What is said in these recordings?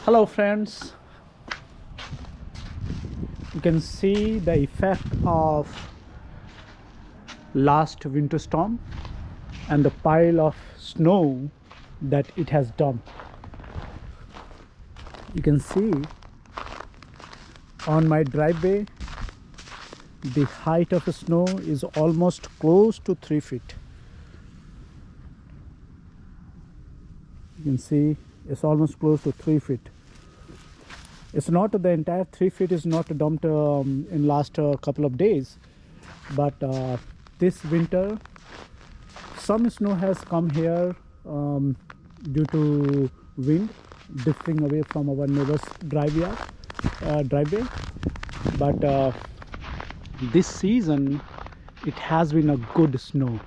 Hello friends, you can see the effect of last winter storm and the pile of snow that it has dumped. You can see on my driveway the height of the snow is almost close to 3 feet. You can see it's almost close to 3 feet. It's not the entire 3 feet is not dumped in last couple of days, but this winter some snow has come here due to wind drifting away from our neighbor's driveway. But this season it has been a good snow.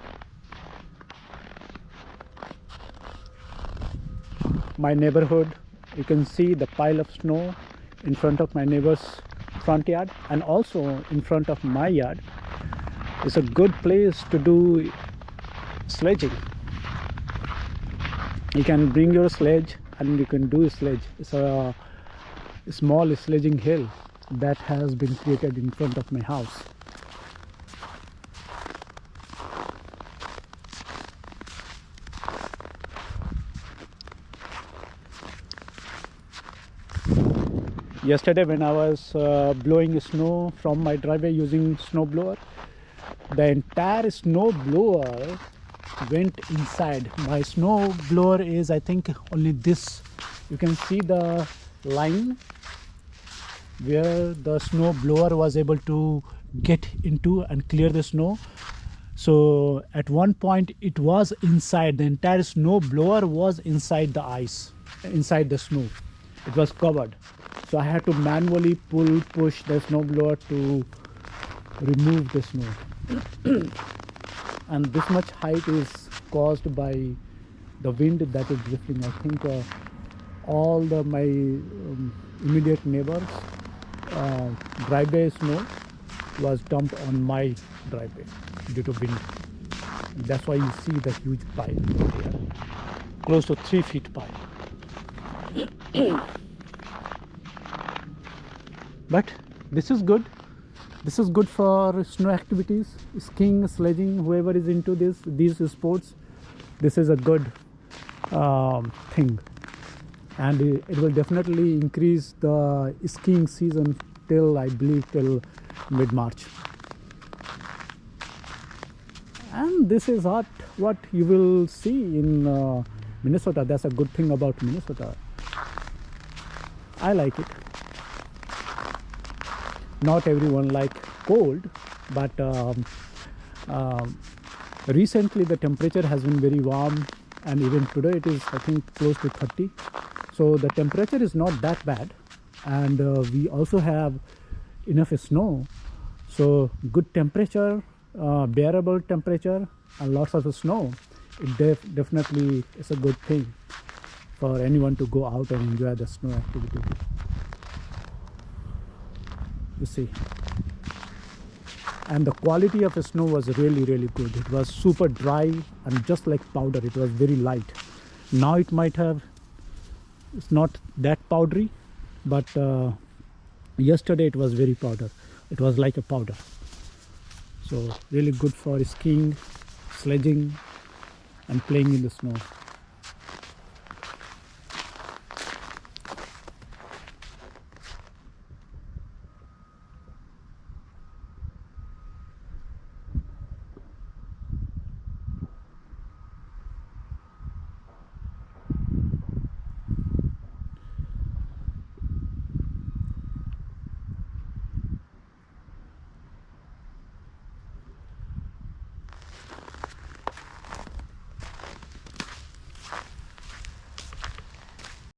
My neighborhood, you can see the pile of snow in front of my neighbor's front yard and also in front of my yard. It's a good place to do sledging. You can bring your sledge and you can do a sledge. It's a small sledging hill that has been created in front of my house. Yesterday when I was blowing snow from my driveway using snow blower, the entire snow blower went inside. My snow blower is, I think, only this. You can see the line where the snow blower was able to get into and clear the snow. So at one point it was inside. The entire snow blower was inside the ice, inside the snow. It was covered. So I had to manually push the snow blower to remove the snow. And this much height is caused by the wind that is drifting. I think all my immediate neighbors driveway snow was dumped on my driveway due to wind. That's why you see the huge pile here, close to 3 feet pile. But this is good. This is good for snow activities, skiing, sledging. Whoever is into these sports, this is a good thing, and it will definitely increase the skiing season till, I believe, till mid-March. And this is what you will see in Minnesota. That's a good thing about Minnesota. I like it. Not everyone like cold, but recently the temperature has been very warm, and even today it is, I think, close to 30. So the temperature is not that bad, and we also have enough snow. So good temperature, bearable temperature, and lots of snow. It definitely is a good thing for anyone to go out and enjoy the snow activity. You see, and the quality of the snow was really good. It was super dry and just like powder. It was very light. Now it might have, it's not that powdery, but yesterday it was very powder. It was like a powder. So really good for skiing, sledging, and playing in the snow.